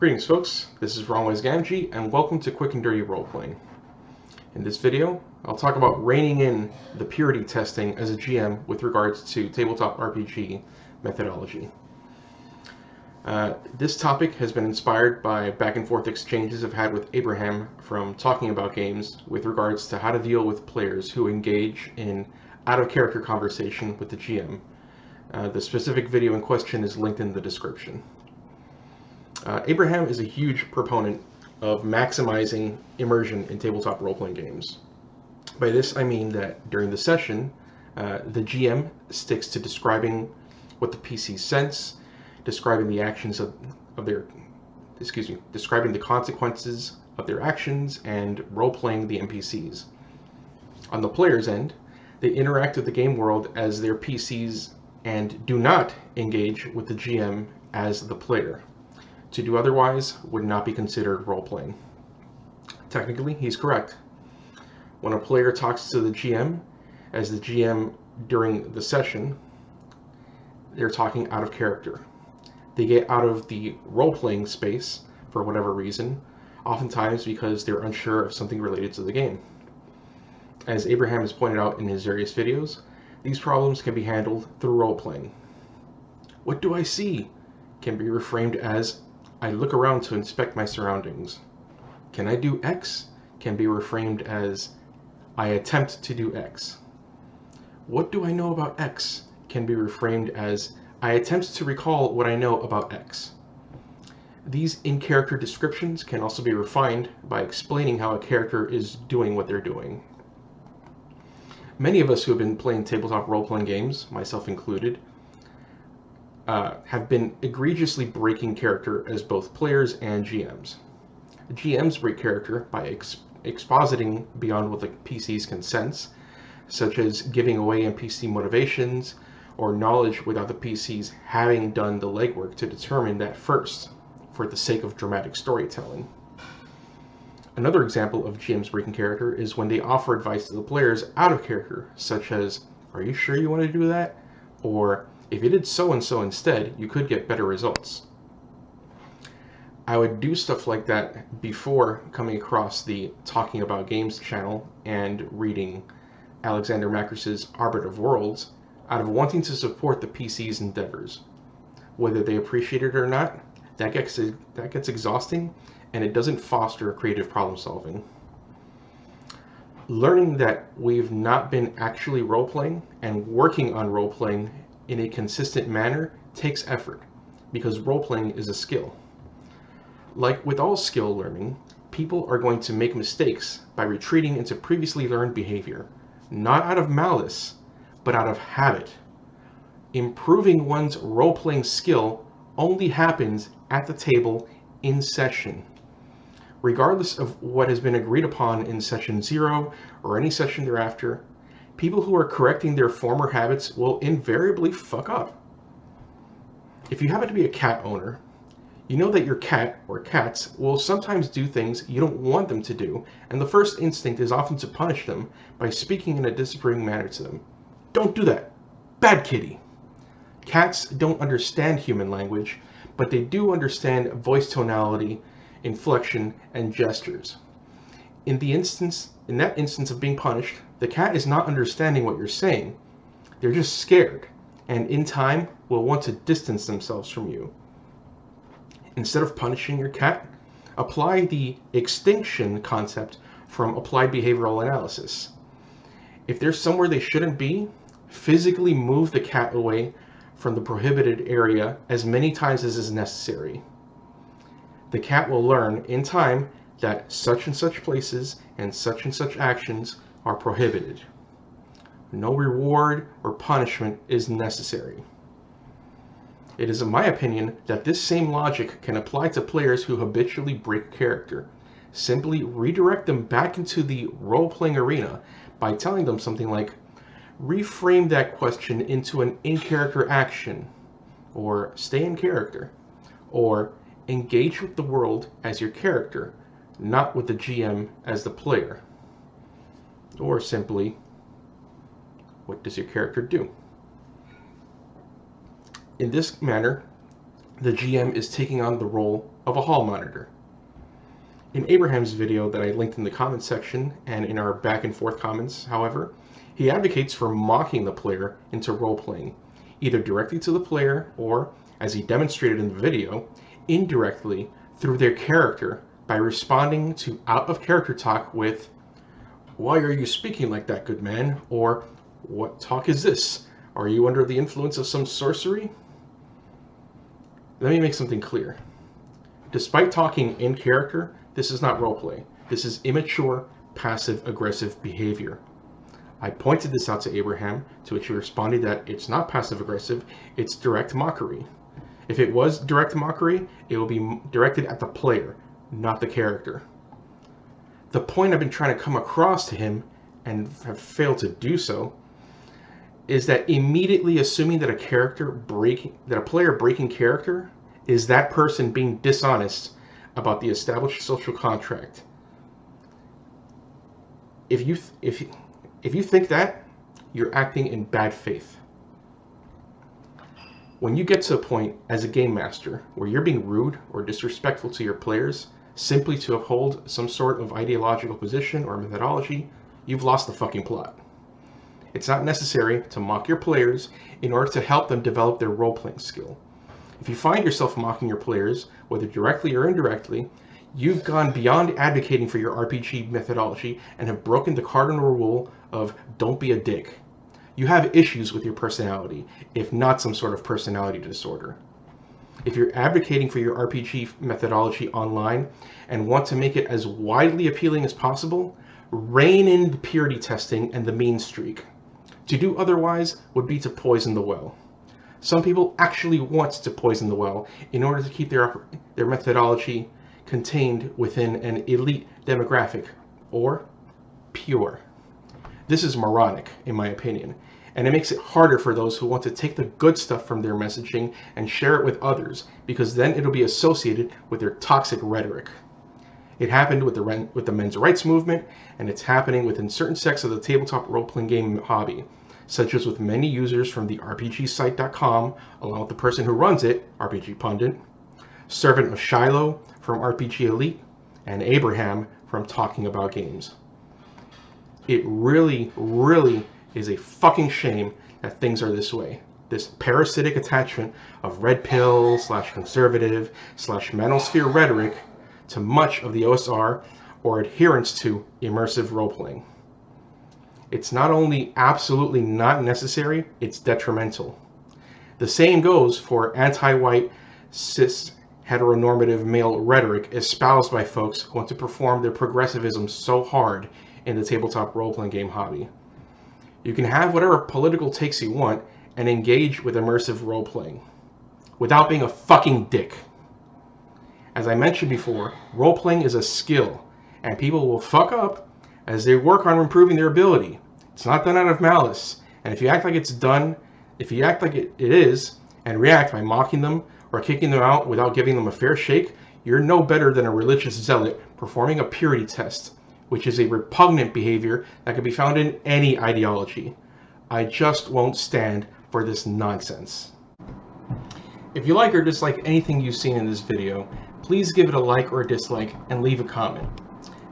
Greetings folks, this is Wrongways Gamgee and welcome to Quick and Dirty Roleplaying. In this video, I'll talk about reining in the purity testing as a GM with regards to tabletop RPG methodology. This topic has been inspired by back and forth exchanges I've had with Abraham from Talking About Games with regards to how to deal with players who engage in out-of-character conversation with the GM. The specific video in question is linked in the description. Abraham is a huge proponent of maximizing immersion in tabletop role-playing games. By this I mean that during the session, the GM sticks to describing what the PC sense, describing the actions describing the consequences of their actions, and role-playing the NPCs. On the player's end, they interact with the game world as their PCs and do not engage with the GM as the player. To do otherwise would not be considered role-playing. Technically, he's correct. When a player talks to the GM as the GM during the session, they're talking out of character. They get out of the role-playing space for whatever reason, oftentimes because they're unsure of something related to the game. As Abraham has pointed out in his various videos, these problems can be handled through role-playing. "What do I see?" can be reframed as, "I look around to inspect my surroundings." "Can I do X?" can be reframed as, "I attempt to do X." "What do I know about X?" can be reframed as, "I attempt to recall what I know about X." These in-character descriptions can also be refined by explaining how a character is doing what they're doing. Many of us who have been playing tabletop role-playing games, myself included, have been egregiously breaking character as both players and GMs. GMs break character by expositing beyond what the PCs can sense, such as giving away NPC motivations or knowledge without the PCs having done the legwork to determine that first, for the sake of dramatic storytelling. Another example of GMs breaking character is when they offer advice to the players out of character, such as, "Are you sure you want to do that?" Or, "If you did so and so instead, you could get better results." I would do stuff like that before coming across the Talking About Games channel and reading Alexander Macris's Arbiter of Worlds out of wanting to support the PC's endeavors. Whether they appreciate it or not, that gets exhausting, and it doesn't foster creative problem solving. Learning that we've not been actually role-playing and working on role-playing in a consistent manner takes effort, because role-playing is a skill. Like with all skill learning, people are going to make mistakes by retreating into previously learned behavior, not out of malice, but out of habit. Improving one's role-playing skill only happens at the table in session. Regardless of what has been agreed upon in session 0 or any session thereafter, people who are correcting their former habits will invariably fuck up. If you happen to be a cat owner, you know that your cat or cats will sometimes do things you don't want them to do, and the first instinct is often to punish them by speaking in a disciplining manner to them. "Don't do that. Bad kitty." Cats don't understand human language, but they do understand voice tonality, inflection, and gestures. In that instance of being punished, the cat is not understanding what you're saying. They're just scared, and in time will want to distance themselves from you. Instead of punishing your cat, apply the extinction concept from applied behavioral analysis. If they're somewhere they shouldn't be, physically move the cat away from the prohibited area as many times as is necessary. The cat will learn in time that such and such places and such actions are prohibited. No reward or punishment is necessary. It is in my opinion that this same logic can apply to players who habitually break character. Simply redirect them back into the role-playing arena by telling them something like, "Reframe that question into an in-character action," or "Stay in character," or "Engage with the world as your character, not with the GM as the player," or simply, "What does your character do?" In this manner, the GM is taking on the role of a hall monitor. In Abraham's video that I linked in the comments section and in our back and forth comments, however, he advocates for mocking the player into role-playing, either directly to the player or, as he demonstrated in the video, indirectly through their character by responding to out-of-character talk with, "Why are you speaking like that, good man?" or "What talk is this? Are you under the influence of some sorcery?" Let me make something clear. Despite talking in character, this is not roleplay. This is immature, passive-aggressive behavior. I pointed this out to Abraham, to which he responded that it's not passive-aggressive, it's direct mockery. If it was direct mockery, it will be directed at the player, not the character. The point I've been trying to come across to him, and have failed to do so, is that immediately assuming that a player breaking character is that person being dishonest about the established social contract. If you think that, you're acting in bad faith. When you get to a point as a game master where you're being rude or disrespectful to your players simply to uphold some sort of ideological position or methodology, you've lost the fucking plot. It's not necessary to mock your players in order to help them develop their role-playing skill. If you find yourself mocking your players, whether directly or indirectly, you've gone beyond advocating for your RPG methodology and have broken the cardinal rule of don't be a dick. You have issues with your personality, if not some sort of personality disorder. If you're advocating for your RPG methodology online and want to make it as widely appealing as possible, rein in the purity testing and the mean streak. To do otherwise would be to poison the well. Some people actually want to poison the well in order to keep their methodology contained within an elite demographic, or pure. This is moronic, in my opinion, and it makes it harder for those who want to take the good stuff from their messaging and share it with others, because then it'll be associated with their toxic rhetoric. It happened with the men's rights movement, and it's happening within certain sects of the tabletop role-playing game hobby, such as with many users from the RPGsite.com, along with the person who runs it, RPG Pundit, Servant of Shiloh from RPG Elite, and Abraham from Talking About Games. It really, really is a fucking shame that things are this way. This parasitic attachment of red pill / conservative / manosphere rhetoric to much of the OSR or adherence to immersive role-playing. It's not only absolutely not necessary, it's detrimental. The same goes for anti-white, cis, heteronormative male rhetoric espoused by folks who want to perform their progressivism so hard in the tabletop role-playing game hobby. You can have whatever political takes you want and engage with immersive role-playing without being a fucking dick. As I mentioned before, role-playing is a skill, and people will fuck up as they work on improving their ability. It's not done out of malice, and if you act like it's done, if you act like it is, and react by mocking them or kicking them out without giving them a fair shake, you're no better than a religious zealot performing a purity test, which is a repugnant behavior that can be found in any ideology. I just won't stand for this nonsense. If you like or dislike anything you've seen in this video, please give it a like or a dislike and leave a comment.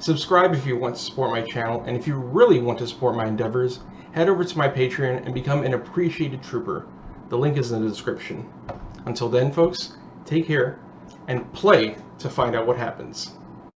Subscribe if you want to support my channel, and if you really want to support my endeavors, head over to my Patreon and become an appreciated trooper. The link is in the description. Until then, folks, take care and play to find out what happens.